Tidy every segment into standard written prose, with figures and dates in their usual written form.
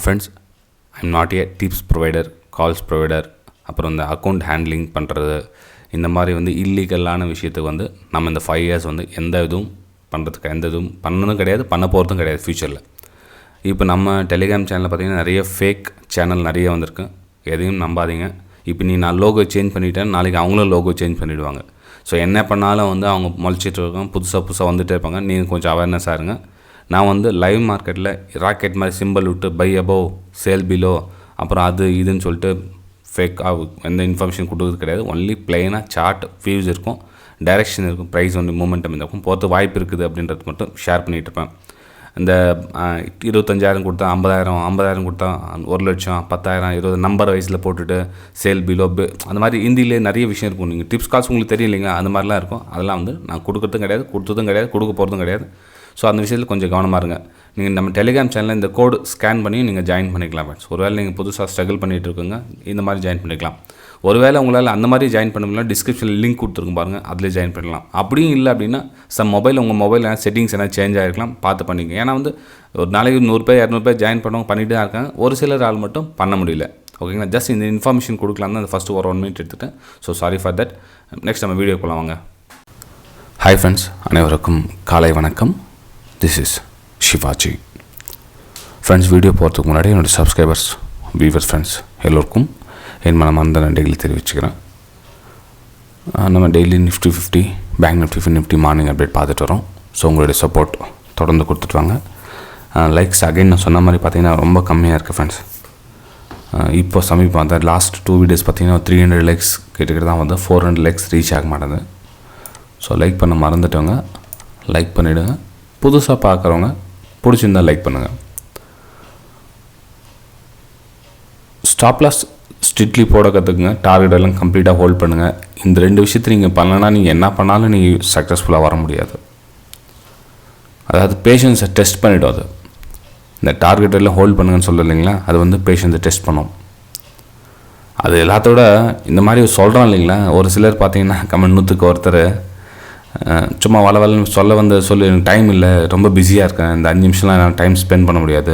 Friends, I'm not a tips provider, calls provider, அப்புறம் இந்த account handling பண்ணுறது, இந்த மாதிரி இல்லீகலான விஷயத்துக்கு நம்ம இந்த 5 years எந்த இதுவும் பண்ணுறதுக்கு எந்த இதுவும் பண்ணதும் கிடையாது, பண்ண போகிறதும் கிடையாது ஃப்யூச்சரில். இப்போ நம்ம டெலிகிராம் சேனலில் பார்த்திங்கன்னா நிறைய ஃபேக் சேனல் நிறைய வந்திருக்கு. எதையும் நம்பாதீங்க. இப்போ நான் லோகோ சேஞ்ச் பண்ணிவிட்டேன், நாளைக்கு அவங்களும் லோகோ சேஞ்ச் பண்ணிவிடுவாங்க. ஸோ என்ன பண்ணாலும் அவங்க முளைச்சிட்டு இருக்காங்க, புதுசாக வந்துகிட்டே இருப்பாங்க. நீங்கள் கொஞ்சம் அவேர்னஸாக இருங்க. நான் லைவ் மார்க்கெட்டில் ராக்கெட் மாதிரி சிம்பிள் விட்டு பை அபோவ் சேல் பிலோ அப்புறம் அது இதுன்னு சொல்லிட்டு ஃபேக்காக எந்த இன்ஃபர்மேஷன் கொடுக்குறது கிடையாது. ஒன்லி பிளெயினாக சார்ட் வியூஸ் இருக்கும், டைரெக்ஷன் இருக்கும், ப்ரைஸ் மூமெண்டம் இருக்கும், போகிறது வாய்ப்பு இருக்குது அப்படின்றது மட்டும் ஷேர் பண்ணிகிட்டு இருப்பேன். இந்த 25,000 கொடுத்தா 50,000 கொடுத்தா 1,00,000 10,000 20 நம்பர் வைஸில் போட்டுட்டு சேல் பிலோ அந்த மாதிரி ஹிந்திலே நிறைய விஷயம் இருக்கும். நீங்கள் டிப்ஸ் கால்ஸ் உங்களுக்கு தெரியும் இல்லைங்க, அந்த மாதிரிலாம் இருக்கும். அதெல்லாம் நான் கொடுக்குறதும் கிடையாது, கொடுத்ததும் கிடையாது, கொடுக்க போகிறதும் கிடையாது. ஸோ அந்த விஷயத்தில் கொஞ்சம் கவனமாக இருங்க. நீங்கள் நம்ம டெலிகிராம் சேனலில் இந்த கோடு ஸ்கேன் பண்ணி நீங்கள் ஜாயின் பண்ணிக்கலாம் ஃப்ரெண்ட்ஸ். ஒருவேளை நீங்கள் புதுசாக ஸ்ட்ரகிள் பண்ணிகிட்டு இருக்குங்க, இந்த மாதிரி ஜாயின் பண்ணிக்கலாம். ஒருவேளை உங்களால் அந்த மாதிரி ஜாயின் பண்ண முடியல, டிஸ்கிரிப்ஷனில் லிங்க் கொடுத்துருக்கும் பாருங்கள், அதில் ஜாயின் பண்ணலாம். அப்படியும் இல்லை அப்படின்னா உங்கள் மொபைல் செட்டிங்ஸ் என்ன சேஞ்ச் ஆகிருக்கலாம், பார்த்து பண்ணிங்க. ஏன்னா ஒரு நாளைக்கு 100 பேர் 200 பேர் ஜாயின் பண்ணவங்க பண்ணிட்டு தான் இருக்காங்க. ஒரு சிலர் ஆள் மட்டும் பண்ண முடியல. ஓகேங்களா, ஜஸ்ட் இந்த இன்ஃபர்மேஷன் கொடுக்கலாம் தான் அந்த ஃபஸ்ட்டு ஒரு 1 minute எடுத்துகிட்டேன். So sorry for that. Next நம்ம வீடியோ போகலாம் வாங்க. ஹாய் ஃப்ரெண்ட்ஸ், அனைவருக்கும் காலை வணக்கம். This is Sivaji. Friends, video போகிறதுக்கு முன்னாடி என்னோடய சப்ஸ்கிரைபர்ஸ், வியூவர்ஸ், ஃப்ரெண்ட்ஸ் எல்லோருக்கும் என் மனமார்ந்த நன்றிகளை தெரிவிச்சுக்கிறேன். நம்ம daily Nifty 50, bank Nifty morning update பார்த்துட்டு வரோம். ஸோ உங்களுடைய சப்போர்ட் தொடர்ந்து கொடுத்துட்டு வாங்க. லைக்ஸ் அகைன் நான் சொன்ன மாதிரி பார்த்தீங்கன்னா ரொம்ப கம்மியாக இருக்குது ஃப்ரெண்ட்ஸ். இப்போ சமீபம் அந்த லாஸ்ட் 2 வீடியோஸ் பார்த்தீங்கன்னா 300 லைக்ஸ் கிட்டக்கிட்ட தான் 400 லைக்ஸ் ரீச் ஆக மாட்டேது. ஸோ லைக் பண்ண மறந்துட்டவங்க லைக் பண்ணிவிடுங்க. புதுசாக பார்க்குறவங்க பிடிச்சிருந்தால் லைக் பண்ணுங்கள். ஸ்டாப் லாஸ் ஸ்ட்ரிக்ட்லி போட கற்றுக்குங்க. டார்கெட் எல்லாம் கம்ப்ளீட்டாக ஹோல்ட் பண்ணுங்கள். இந்த 2 விஷயத்தை நீங்கள் பண்ணலன்னா நீங்கள் என்ன பண்ணாலும் நீங்கள் சக்ஸஸ்ஃபுல்லாக வர முடியாது. அதாவது பேஷன்ஸை டெஸ்ட் பண்ணிவிடும். அது இந்த டார்கெட் எல்லாம் ஹோல்ட் பண்ணுங்கன்னு சொல்ல இல்லைங்களா, அது பேஷன்ஸை டெஸ்ட் பண்ணும். அது எல்லாத்தோட இந்த மாதிரி சொல்கிறோம் இல்லைங்களா, ஒரு சிலர் பார்த்தீங்கன்னா கமெண்ட் 100க்கு ஒருத்தர் சும்மா வளவலன்னு சொல்லி எனக்கு டைம் இல்லை, ரொம்ப பிஸியாக இருக்கேன், இந்த 5 நிமிஷம்லாம் நான் டைம் ஸ்பெண்ட் பண்ண முடியாது,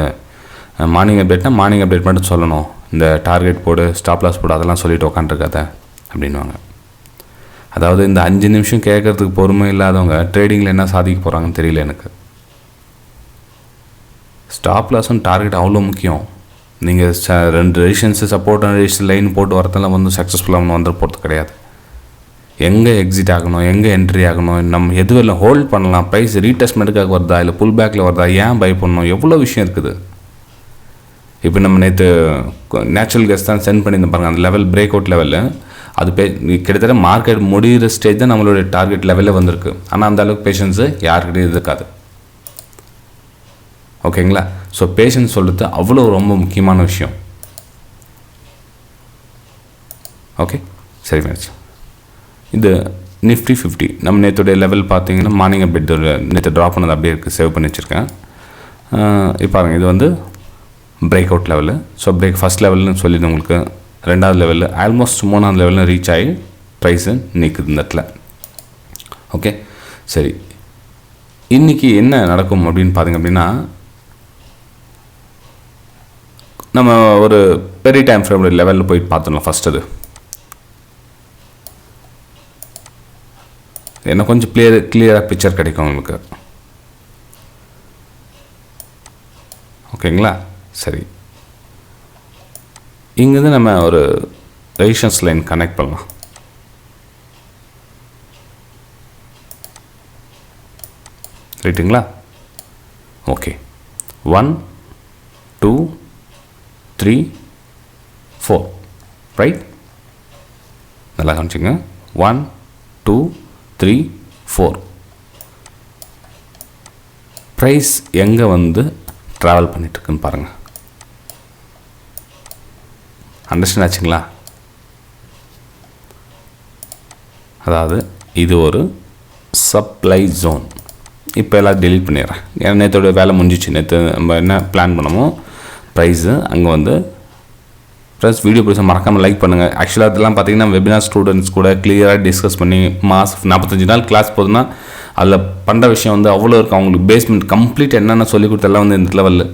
மார்னிங் அப்டேட் மட்டும் சொல்லணும், இந்த டார்கெட் போடு, ஸ்டாப் லாஸ் போடு, அதெல்லாம் சொல்லிட்டு உட்காந்துருக்காத அப்படின்வாங்க. அதாவது இந்த 5 நிமிஷம் கேட்குறதுக்கு பொறுமை இல்லாதவங்க ட்ரேடிங்கில் என்ன சாதிக்க போகிறாங்கன்னு தெரியல எனக்கு. ஸ்டாப் லாஸும் டார்கெட் அவ்வளோ முக்கியம். நீங்கள் 2 resistance support and resistance line போட்டு வரதெல்லாம் சக்ஸஸ்ஃபுல்லாக வந்துட போகிறது கிடையாது. எங்கே எக்ஸிட் ஆகணும், எங்கே என்ட்ரி ஆகணும், நம்ம எதுவெல்லாம் ஹோல்ட் பண்ணலாம், ப்ரைஸ் ரீடெஸ்ட்மெண்ட்டுக்காக வருதா இல்லை புல் பேக்கில் வருதா, ஏன் பை பண்ணணும், எவ்வளோ விஷயம் இருக்குது. இப்போ நம்ம நேற்று நேச்சுரல் கேஸ் தான் சென்ட் பண்ணியிருந்தோம் பாருங்கள், அந்த லெவல் பிரேக் அவுட் லெவலில் அது கிட்டத்தட்ட மார்க்கெட் முடிகிற ஸ்டேஜ் தான் நம்மளுடைய டார்கெட் லெவலில் வந்திருக்கு. ஆனால் அந்த அளவுக்கு பேஷன்ஸு யாருக்கிட்டையும் இருக்காது. ஓகேங்களா, ஸோ பேஷன்ஸ் சொல்கிறது அவ்வளோ ரொம்ப முக்கியமான விஷயம். ஓகே, சரி ஃப்ரெண்ட்ஸ், இது நிஃப்டி 50 நம்ம நேற்றுடைய லெவல் பார்த்தீங்கன்னா மார்னிங் அப்டேட் நேற்று ட்ராப் பண்ணது அப்படியே இருக்குது, சேவ் பண்ணி வச்சுருக்கேன். இப்போ பாருங்கள், இது break out level. So first லெவல்னு சொல்லிடு உங்களுக்கு, 2வது லெவலில் ஆல்மோஸ்ட் 3வது லெவலில் ரீச் ஆகி ப்ரைஸு நிற்குது இந்த இடத்துல. ஓகே, சரி, இன்றைக்கி என்ன நடக்கும் அப்படின்னு பார்த்திங்க அப்படின்னா, நம்ம ஒரு பெரிய டைம் ஃப்ரேம் லெவலில் போய் பார்த்துடலாம். ஃபஸ்ட் அது என்ன கொஞ்சம் கிளியராக பிக்சர் கிடைக்கும் உங்களுக்கு. ஓகேங்களா, சரி, இங்கேருந்து நம்ம ஒரு ரெசிஸ்டன்ஸ் லைன் கனெக்ட் பண்ணலாம். ரைட்டுங்களா, ஓகே, 1 2 3 4 ரைட். நல்லா கவனிச்சுங்க, 1 2 3 4. ப்ரைஸ் எங்கே ட்ராவல் பண்ணிகிட்ருக்குன்னு பாருங்கள். அண்டர்ஸ்டாண்ட் ஆச்சுங்களா? அதாவது இது ஒரு சப்ளை ஜோன். இப்போ எல்லாம் டெலீட் பண்ணிடுறேன், ஏன்னா நேற்றோட வேலை முடிஞ்சிச்சு. நேற்று நம்ம என்ன பிளான் பண்ணமோ ப்ரைஸு அங்கே ப்ளஸ் வீடியோ பிடிச்ச மறக்காமல் லைக் பண்ணுங்கள். ஆக்சுவலாக அதெல்லாம் பார்த்தீங்கன்னா வெபினார் ஸ்டூடெண்ட்ஸ் கூட கிளியராக டிஸ்கஸ் பண்ணி 45 நாள் கிளாஸ் போதுன்னா அதில் பண்ணுற விஷயம் அவ்வளோ இருக்குது. அவங்களுக்கு பேஸ்மெண்ட் கம்ப்ளீட் என்னென்ன சொல்லிக் கொடுத்தெல்லாம் இந்த லெவலில்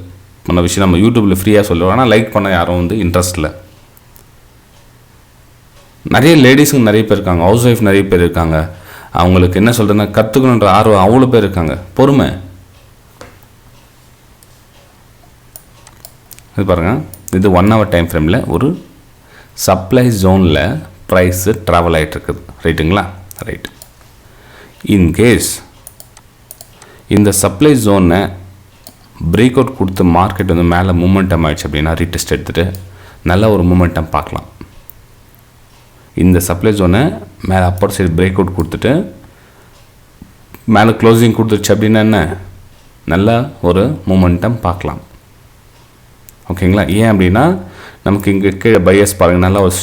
பண்ண விஷயம் நம்ம யூடியூப்பில் ஃப்ரீயாக சொல்லுவோம். ஆனால் லைக் பண்ண யாரும் வந்து இன்ட்ரெஸ்ட் இல்லை. நிறைய லேடிஸுங்க நிறைய பேர் இருக்காங்க, ஹவுஸ் ஒய்ஃப் நிறைய பேர் இருக்காங்க. அவங்களுக்கு என்ன சொல்கிறதுன்னா கற்றுக்கணுன்ற ஆர்வம் அவ்வளோ பேர் இருக்காங்க. பொறுமை. இது பாருங்கள், இது 1 hour டைம் ஃப்ரேமில் ஒரு சப்ளை ஜோனில் ப்ரைஸு ட்ராவல் ஆகிட்டு இருக்குது. ரைட்டுங்களா? ரைட். இன்கேஸ் இந்த சப்ளை ஜோனை பிரேக் அவுட் கொடுத்து மார்க்கெட் வந்து மேலே மூமெண்டம் ஆகிடுச்சு அப்படின்னா ரீடெஸ்ட் எடுத்துகிட்டு நல்ல ஒரு மூமெண்டம் பார்க்கலாம். இந்த சப்ளை ஜோனை மேலே அப்பர் சைடு பிரேக் அவுட் கொடுத்துட்டு மேலே க்ளோசிங் கொடுத்துருச்சு அப்படின்னா என்ன, நல்ல ஒரு மூமெண்டம் பார்க்கலாம். ஓகேங்களா? ஏன் அப்படின்னா நமக்கு இங்கே கீழே பையர்ஸ் பாருங்கள், நல்லா ஒரு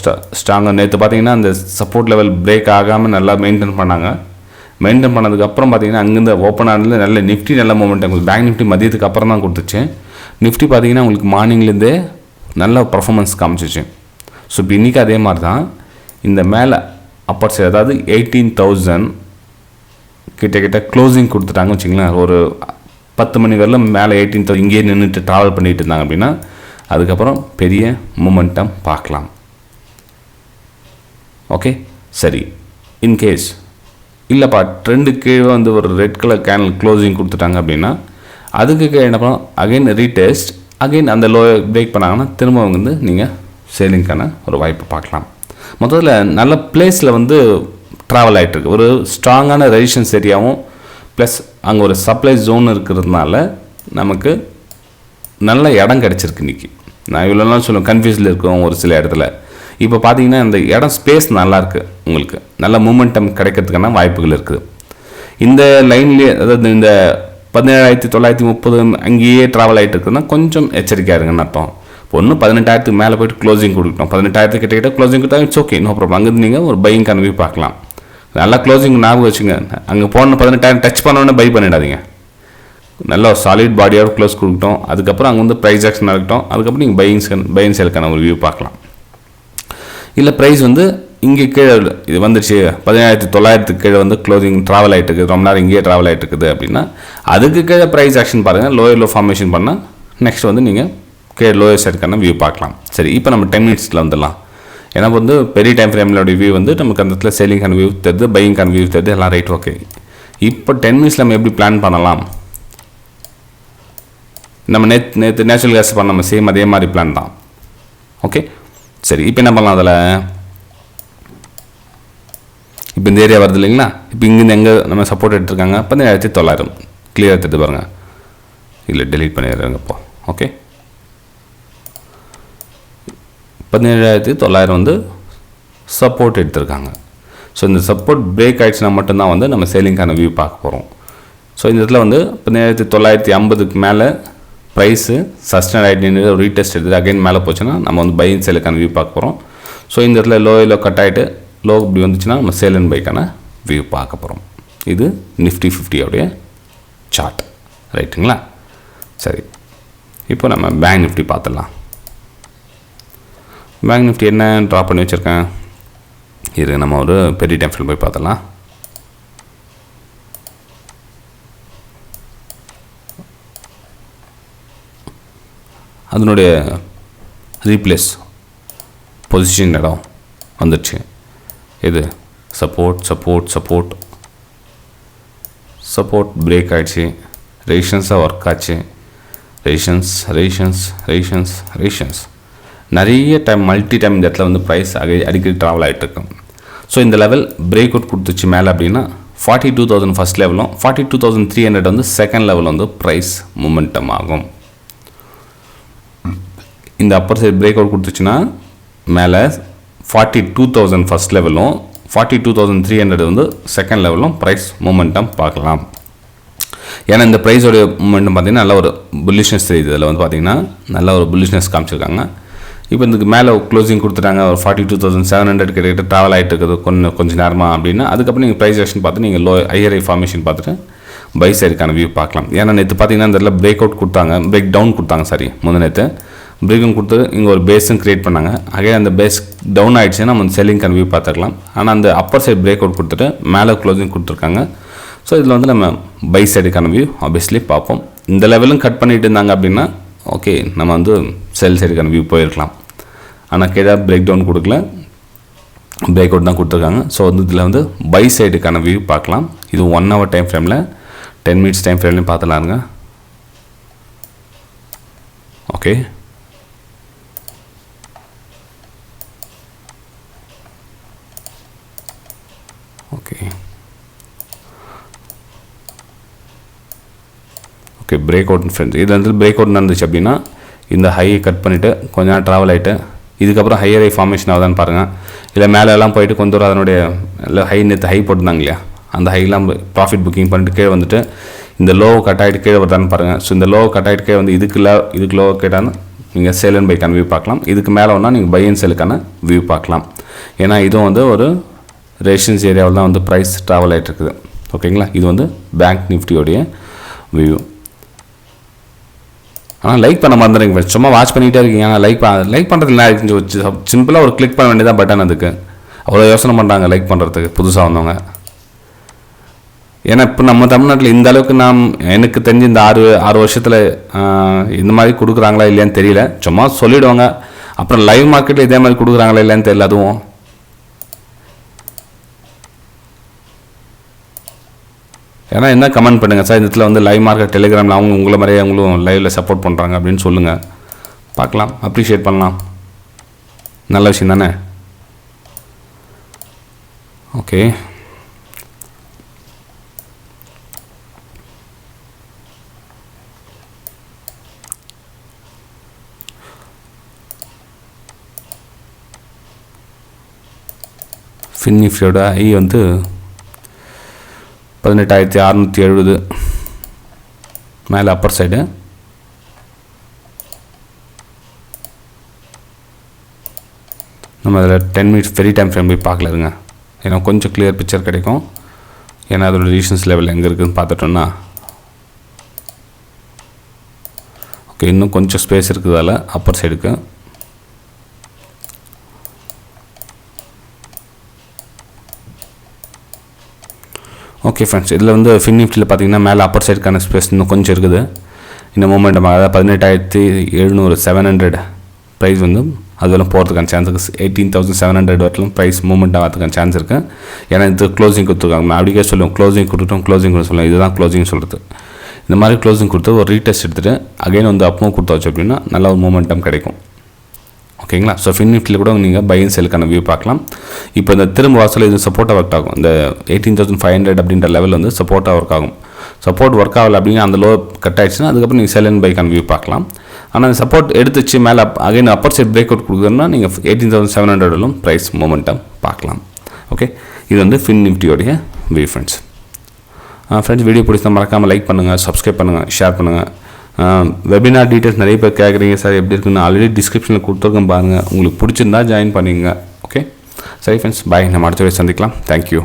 ஸ்ட்ராங்காக நேற்று பார்த்தீங்கன்னா அந்த சப்போர்ட் லெவல் பிரேக் ஆகாமல் நல்லா மெயின்டைன் பண்ணாங்க. மெயின்டைன் பண்ணதுக்கப்புறம் பார்த்தீங்கன்னா அங்கேருந்து ஓப்பன் ஆனதில் நல்ல நிஃப்டி நல்ல மூமெண்டம். பேங்க் நிஃப்டி மதியத்துக்கு அப்புறம் தான் கொடுத்துச்சு. நிஃப்டி பார்த்தீங்கன்னா உங்களுக்கு மார்னிங்லேருந்தே நல்ல பர்ஃபார்மன்ஸ் காமிச்சிச்சு. ஸோ இப்போ இன்றைக்கி அதே மாதிரி தான் இந்த மேலே அப்பர் சைடு, அதாவது 18,000 கிட்ட க்ளோசிங் கொடுத்துட்டாங்க வச்சுங்களேன். ஒரு 10 மணி வரலும் மேலே 18,000 இங்கேயே நின்றுட்டு ட்ராவல் பண்ணிகிட்டு இருந்தாங்க அப்படின்னா அதுக்கப்புறம் பெரிய மூமெண்டம் பார்க்கலாம். ஓகே, சரி. இன்கேஸ் இல்லைப்பா ட்ரெண்டு கீழே வந்து ஒரு ரெட் கலர் கேனல் க்ளோசிங் கொடுத்துட்டாங்க அப்படின்னா அதுக்கு கீழே என்ன பண்ணலாம், அகைன் ரீடெஸ்ட், அகைன் அந்த லோ பிரேக் பண்ணாங்கன்னா திரும்ப வந்து நீங்கள் சேலிங்க்கான ஒரு வாய்ப்பு பார்க்கலாம். மொத்தத்தில் நல்ல பிளேஸில் வந்து ட்ராவல் ஆகிட்டுருக்கு. ஒரு ஸ்ட்ராங்கான ரெசிஸ்டன்ஸ் ஏரியாவும் ப்ளஸ் அங்கே ஒரு சப்ளை ஜோன் இருக்கிறதுனால நமக்கு நல்ல இடம் கிடச்சிருக்கு இன்றைக்கி. நான் இவ்வளோ நாள் சொல்லுவேன் கன்ஃபியூஸில் இருக்கோம் ஒரு சில இடத்துல. இப்போ பார்த்தீங்கன்னா இந்த இடம் ஸ்பேஸ் நல்லாயிருக்கு, உங்களுக்கு நல்ல மூமெண்டம் கிடைக்கிறதுக்கான வாய்ப்புகள் இருக்குது. இந்த லைன்லேயே, அதாவது இந்த 17,930 அங்கேயே ட்ராவல் ஆகிட்டு இருக்குதுன்னா கொஞ்சம் எச்சரிக்கையாக இருங்கன்னு அர்த்தம். ஒன்று 18,000 மேலே போய்ட்டு க்ளோசிங் கொடுக்கணும். 18,000 கிட்ட க்ளோசிங் கொடுத்தா இட்ஸ் ஓகே, நோ ப்ராப்ளம். அங்கேருந்து நீங்கள் ஒரு பையிங் கன்வியூ பார்க்கலாம். நல்லா க்ளோசிங் ஞாபகம் வச்சுங்க. அங்கே போன 18,000 டச் பண்ணோன்னே பை பண்ணிடாதீங்க. நல்ல ஒரு சாலிட் பாடியோட க்ளோஸ் கொடுக்கட்டும். அதுக்கப்புறம் அங்கே வந்து ப்ரைஸ் ஆக்ஷன் நடக்கட்டும். அதுக்கப்புறம் நீங்கள் பையிங் சேலுக்கான ஒரு வியூ பார்க்கலாம். இல்லை ப்ரைஸ் வந்து இங்கே கீழே இது வந்துடுச்சு 17,900 கீழே வந்து க்ளோசிங் ட்ராவல் ஆகிட்டு இருக்குது, ரொம்ப நேரம் இங்கேயே ட்ராவல் ஆகிட்டு இருக்குது அப்படின்னா அதுக்கு கீழே ப்ரைஸ் ஆக்ஷன் பாருங்கள். லோயர் லோ ஃபார்மேஷன் பண்ணால் நெக்ஸ்ட் வந்து நீங்கள் கீழே லோயர் சைடுக்கான வியூ பார்க்கலாம். சரி, இப்போ நம்ம 10 மினிட்ஸில் வந்துடலாம். ஏன்னா வந்து பெரிய டைம் ஃப்ரேம்லோட வியூ வந்து நமக்கு அந்த இடத்துல சேலிங்கான வியூ தெரியுது, பையிங்கான வியூ தெரியுது, எல்லாம் ரைட். ஓகே, இப்போ 10 மினிட்ஸில் நம்ம எப்படி பிளான் பண்ணலாம்? நம்ம நேற்று நேச்சுரல் கேஸ் பண்ண நம்ம சேம் அதே மாதிரி பிளான் தான். ஓகே, சரி. இப்போ என்ன பண்ணலாம்? அதில் இப்போ இந்த ஏரியா வருது இல்லைங்களா? இப்போ இங்கேருந்து எங்கே நம்ம சப்போர்ட் எடுத்துருக்காங்க 17,900 கிளியராக எடுத்துகிட்டு பாருங்கள். இல்லை டெலீட் பண்ணிடுறாங்க இப்போ. ஓகே, 17,900 வந்து சப்போர்ட் எடுத்திருக்காங்க. ஸோ இந்த சப்போர்ட் பிரேக் ஆகிடுச்சுன்னா மட்டும்தான் வந்து நம்ம சேலிங்கான வியூ பார்க்க போகிறோம். ஸோ இந்த இடத்துல வந்து 17,950 மேலே ப்ரைஸு சஸ்டைன் ஆகிட்டு ரீடெஸ்ட் எடுத்துகிட்டு அகைன் மேலே போச்சுன்னா நம்ம வந்து பையிங் சேலுக்கான வியூ பார்க்க போகிறோம். ஸோ இந்த இடத்துல லோ கட் ஆகிட்டு லோ இப்படி வந்துச்சுன்னா நம்ம சேல் அண்ட் பைக்கான வியூ பார்க்க போகிறோம். இது நிஃப்டி 50 சார்ட். ரைட்டுங்களா? சரி, இப்போ நம்ம பேங்க் நிஃப்டி பார்த்துடலாம். பேங்க் நிஃப்டி என்ன ட்ரா பண்ணி வச்சுருக்கேன், இது நம்ம ஒரு பெரிய டைம் ஃப்ரேம் போய் பார்த்துடலாம். அதனுடைய ரீப்ளேஸ் பொசிஷன் இடம் வந்துடுச்சு. இது support support support support break ஆகிடுச்சு, ரெசிஸ்டன்ஸாக ஒர்க் ஆச்சு, ரெசிஸ்டன்ஸ் நிறைய டைம் மல்டி டைம் இந்த இடத்துல வந்து ப்ரைஸ் அடிக்கடி ட்ராவல் ஆகிட்டுருக்கும். ஸோ இந்த லெவல் பிரேக் அவுட் கொடுத்துச்சு மேலே அப்படின்னா 42,000 ஃபஸ்ட் லெவலும் 42,300 வந்து செகண்ட் லெவல் வந்து ப்ரைஸ் மூமெண்டம் ஆகும். இந்த அப்பர் சைடு பிரேக் அவுட் கொடுத்துச்சுன்னா மேலே 42,000 ஃபஸ்ட் லெவலும் 42,300 வந்து செகண்ட் லெவலும் ப்ரைஸ் மூமெண்டம் பார்க்கலாம். ஏன்னா இந்த ப்ரைஸோடைய மூமெண்டம் பார்த்திங்கன்னா நல்ல ஒரு புல்லிஷ்னஸ் தெரியுது. இதில் வந்து பார்த்திங்கன்னா நல்ல ஒரு புல்லிஷ்னஸ் காமிச்சிருக்காங்க. இப்போ இதுக்கு மேலே க்ளோசிங் கொடுத்துட்டாங்க ஒரு 42,700 கிட்ட ட்ராவல் ஆகிட்டு இருக்குது கொஞ்சம் நேரமாக அப்படின்னா அதுக்கப்புறம் நீங்கள் ப்ரைஸ் ஆக்ஷன் பார்த்து நீங்கள் லோ ஐஆர்ஐ ஃபார்மேஷன் பார்த்துட்டு பை சைடுக்கான வியூ பார்க்கலாம். ஏன்னா நேற்று பார்த்தீங்கன்னா இந்த இடத்துல பிரேக் அவுட் கொடுத்தாங்க, பிரேக் டவுன் கொடுத்தாங்க, சாரி நேற்று பிரேக்கும் கொடுத்து இங்கே ஒரு பேஸும் க்ரியேட் பண்ணாங்க. அதே அந்த பேஸ் டவுன் ஆகிடுச்சுன்னா நம்ம செல்லிங்கான வியூ பார்த்துக்கலாம். ஆனால் அந்த அப்பர் சைடு பிரேக் அவுட் கொடுத்துட்டு மேலே க்ளோசிங் கொடுத்துருக்காங்க. ஸோ இதில் வந்து நம்ம பை சைடுக்கான வியூ ஆப்வியஸ்லி பார்ப்போம். இந்த லெவலும் கட் பண்ணிட்டு இருந்தாங்க அப்படின்னா ஓகே நம்ம வந்து செல் சைடுக்கான வியூ போயிருக்கலாம். ஆனால் கீழே பிரேக் டவுன் கொடுக்கல, பிரேக் அவுட் தான் கொடுத்துருக்காங்க. ஸோ வந்து இதில் வந்து பை சைடுக்கான வியூ பார்க்கலாம். இது 1 hour டைம் ஃப்ரேமில் 10 minutes டைம் ஃப்ரேம்லையும் பார்த்துலாருங்க. Okay, okay, okay. Break out friends, இதில் வந்து பிரேக் அவுட் நடந்துச்சு அப்படின்னா இந்த ஹையை கட் பண்ணிவிட்டு கொஞ்ச நேரம் ட்ராவல் ஆகிட்டு இதுக்கப்புறம் ஹையர் ஹை ஃபார்மேஷன் ஆகுதான்னு பாருங்கள். இல்லை மேலெல்லாம் போயிட்டு கொஞ்சம் தூரம் அதனுடைய இல்லை ஹை நேற்று ஹை போட்டிருந்தாங்க இல்லையா, அந்த ஹைலாம் ப்ராஃபிட் புக்கிங் பண்ணிட்டு கீழே வந்துட்டு இந்த லோ கட் ஆகிட்டு கீழே வருதான்னு பாருங்கள். ஸோ இந்த லோ கட் ஆகிட்டு கீழே வந்து இதுக்கு லோ கேட்டான்னு நீங்கள் சேல் அண்ட் பைக்கான வியூ பார்க்கலாம். இதுக்கு மேலே ஒன்றா நீங்கள் பை அண்ட் செல்லுக்கான வியூ பார்க்கலாம். ஏன்னா இதுவும் வந்து ஒரு ரேஷன்ஸ் ஏரியாவில் தான் வந்து ப்ரைஸ் ட்ராவல் ஆகிட்டு இருக்குது. ஓகேங்களா, இது வந்து பேங்க் நிஃப்டியோடைய வியூ. ஆனால் லைக் பண்ண மறந்துடுங்க, சும்மா வாட்ச் பண்ணிகிட்டே இருக்கீங்க. ஆனால் லைக் பண்ணுறது இல்லை, கொஞ்சம் சிம்பிளாக ஒரு கிளிக் பண்ண வேண்டியதான் பட்டன். அதுக்கு அவ்வளோ யோசனை பண்ணுறாங்க லைக் பண்ணுறதுக்கு புதுசாக வந்தவங்க. ஏன்னா இப்போ நம்ம தமிழ்நாட்டில் இந்த அளவுக்கு எனக்கு தெரிஞ்சு இந்த 6 வருஷத்தில் இந்த மாதிரி கொடுக்குறாங்களா இல்லையான்னு தெரியல. சும்மா சொல்லிவிடுவாங்க. அப்புறம் லைவ் மார்க்கெட்டில் இதே மாதிரி கொடுக்குறாங்களா இல்லையான்னு தெரியல. அதுவும் ஏன்னா என்ன கமெண்ட் பண்ணுங்கள் சார், இந்த இடத்துல வந்து லைவ் மார்க்கெட் டெலிகிராமில் அவங்க உங்களை மாதிரியே அவங்களும் லைவில் சப்போர்ட் பண்ணுறாங்க அப்படின்னு சொல்லுங்கள், பார்க்கலாம், அப்ரிஷியேட் பண்ணலாம். நல்ல விஷயம் தானே. ஓகே, நிஃப்டியோட ஐ வந்து 18,670 மேலே அப்பர் சைடு. நம்ம அதில் 10 minutes வெரி டைம் ஃப்ரேம் போய் பார்க்கலருங்க. ஏன்னா கொஞ்சம் கிளியர் பிக்சர் கிடைக்கும். ஏன்னா அதோட ரெசிஸ்டன்ஸ் லெவல் எங்கே இருக்குதுன்னு பார்த்துட்டோன்னா ஓகே, இன்னும் கொஞ்சம் ஸ்பேஸ் இருக்குது அதில் அப்பர் சைடுக்கு. ஓகே ஃப்ரெண்ட்ஸ், இதில் வந்து நிஃப்டியில் பார்த்தீங்கன்னா மேலே அப்பர் சைடுக்கான ஸ்பேஸ் இன்னும் கொஞ்சம் இருக்குது. இந்த மூமெண்டம் அதாவது 18,700 ப்ரைஸ் வந்து அதெல்லாம் போகிறதுக்கான சான்ஸ் இருக்குது. 18,700 வரைக்கும் ப்ரைஸ் மூவ்மெண்ட் ஆகிறதுக்கான சான்ஸ் இருக்குது. ஏன்னா இது க்ளோசிங் கொடுத்துருக்காங்க. அப்படியே சொல்லுவோம் க்ளோசிங் கொடுத்துட்டோம், க்ளோசிங் கொடுத்து சொல்லுவோம். இதுதான் க்ளோசிங் சொல்கிறது. இந்த மாதிரி க்ளோசிங் கொடுத்து ஒரு ரீடெஸ்ட் எடுத்துகிட்டு அகைன் வந்து அப் மூவ் கொடுத்தாச்சு அப்படின்னா நல்ல ஒரு மூமெண்டம் கிடைக்கும். ஓகேங்களா, ஸோ நிஃப்டியில் கூட நீங்கள் பை அண்ட் செல்லுக்கான வியூ பார்க்கலாம். இப்போ இந்த திரும்ப வாசல் இது சப்போர்ட்டாக ஒர்க் ஆகும். இந்த 18,500 அப்படின்ற லெவல் வந்து சப்போர்ட்டாக ஒர்க் ஆகும். சப்போர்ட் ஒர்க் ஆகலை அப்படின்னா அந்த லோ கட் ஆகிடுச்சுன்னா அதுக்கப்புறம் நீங்கள் செல் அண்ட் பைக்கான வியூ பார்க்கலாம். ஆனால் சப்போர்ட் எடுத்துச்சு மேலே again upper side break out கொடுக்குறதுனா நீங்கள் 18,700 ப்ரைஸ் மூமெண்டம் பார்க்கலாம். ஓகே, இது வந்து நிஃப்டியோடைய வியூ ஃப்ரெண்ட்ஸ். வீடியோ பிடிச்சா மறக்காமல் லைக் பண்ணுங்கள், சப்ஸ்கிரைப் பண்ணுங்கள், ஷேர் பண்ணுங்கள். வெபினார் டீட்டெயில்ஸ் நிறைய பேர் கேட்குறீங்க சார், எப்படி இருக்குன்னு ஆல்ரெடி டிஸ்கிரிப்ஷனில் கொடுத்துருக்கேன் பாருங்கள். உங்களுக்கு பிடிச்சிருந்தா ஜாயின் பண்ணிங்க. ஓகே, சரி ஃப்ரெண்ட்ஸ், பாய். நம்ம அடுத்த வீடியோ சந்திக்கலாம். தேங்க்யூ.